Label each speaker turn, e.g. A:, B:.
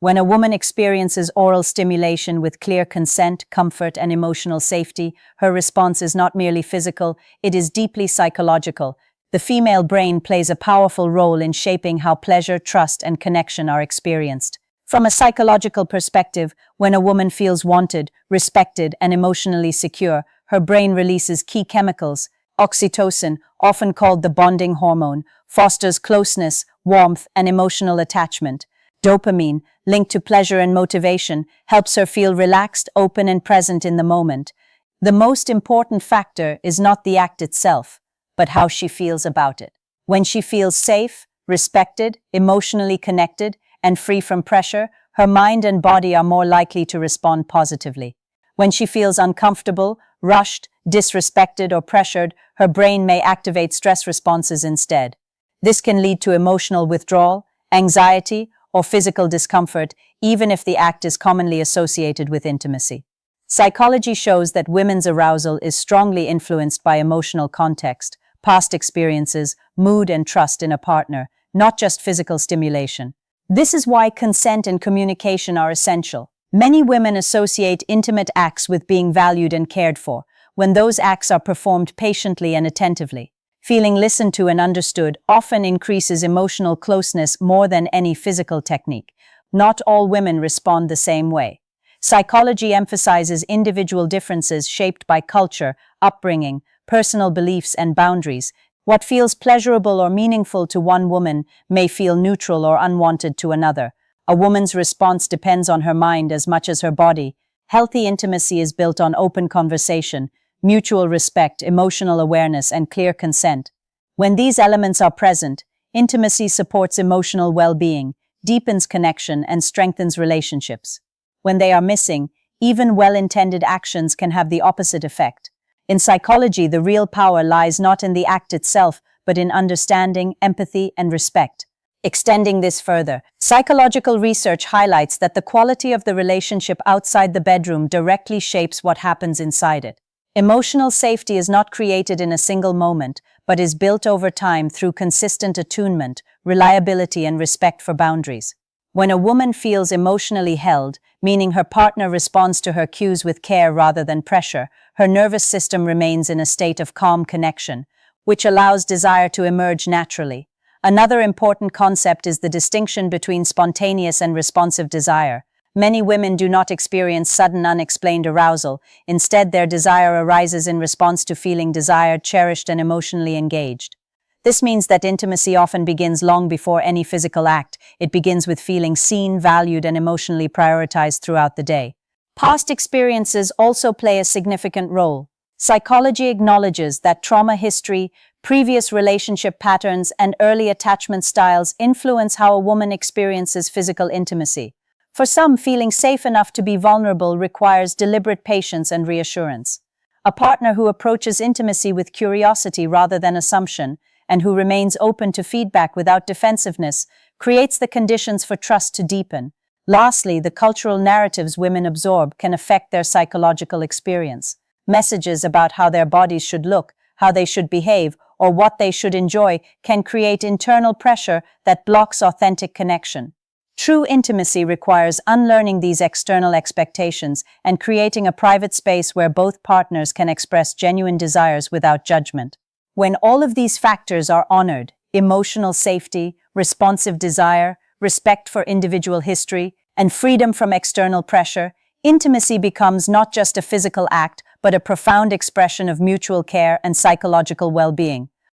A: When a woman experiences oral stimulation with clear consent, comfort, and emotional safety, her response is not merely physical, it is deeply psychological. The female brain plays a powerful role in shaping how pleasure, trust, and connection are experienced. From a psychological perspective, when a woman feels wanted, respected, and emotionally secure, her brain releases key chemicals. Oxytocin, often called the bonding hormone, fosters closeness, warmth, and emotional attachment. Dopamine, linked to pleasure and motivation, helps her feel relaxed, open, and present in the moment. The most important factor is not the act itself, but how she feels about it. When she feels safe, respected, emotionally connected, and free from pressure, her mind and body are more likely to respond positively. When she feels uncomfortable, rushed, disrespected, or pressured, her brain may activate stress responses instead. This can lead to emotional withdrawal, anxiety, or physical discomfort, even if the act is commonly associated with intimacy. Psychology shows that women's arousal is strongly influenced by emotional context, past experiences, mood, and trust in a partner, not just physical stimulation. This is why consent and communication are essential. Many women associate intimate acts with being valued and cared for, when those acts are performed patiently and attentively. Feeling listened to and understood often increases emotional closeness more than any physical technique. Not all women respond the same way. Psychology emphasizes individual differences shaped by culture, upbringing, personal beliefs, and boundaries. What feels pleasurable or meaningful to one woman may feel neutral or unwanted to another. A woman's response depends on her mind as much as her body. Healthy intimacy is built on open conversation, mutual respect, emotional awareness, and clear consent. When these elements are present, intimacy supports emotional well-being, deepens connection, and strengthens relationships. When they are missing, even well-intended actions can have the opposite effect. In psychology, the real power lies not in the act itself, but in understanding, empathy, and respect. Extending this further, psychological research highlights that the quality of the relationship outside the bedroom directly shapes what happens inside it. Emotional safety is not created in a single moment, but is built over time through consistent attunement, reliability, and respect for boundaries. When a woman feels emotionally held, meaning her partner responds to her cues with care rather than pressure, her nervous system remains in a state of calm connection, which allows desire to emerge naturally. Another important concept is the distinction between spontaneous and responsive desire. Many women do not experience sudden, unexplained arousal. Instead, their desire arises in response to feeling desired, cherished, and emotionally engaged. This means that intimacy often begins long before any physical act. It begins with feeling seen, valued, and emotionally prioritized throughout the day. Past experiences also play a significant role. Psychology acknowledges that trauma history, previous relationship patterns, and early attachment styles influence how a woman experiences physical intimacy. For some, feeling safe enough to be vulnerable requires deliberate patience and reassurance. A partner who approaches intimacy with curiosity rather than assumption, and who remains open to feedback without defensiveness, creates the conditions for trust to deepen. Lastly, the cultural narratives women absorb can affect their psychological experience. Messages about how their bodies should look, how they should behave, or what they should enjoy can create internal pressure that blocks authentic connection. True intimacy requires unlearning these external expectations and creating a private space where both partners can express genuine desires without judgment. When all of these factors are honored, emotional safety, responsive desire, respect for individual history, and freedom from external pressure, intimacy becomes not just a physical act, but a profound expression of mutual care and psychological well-being.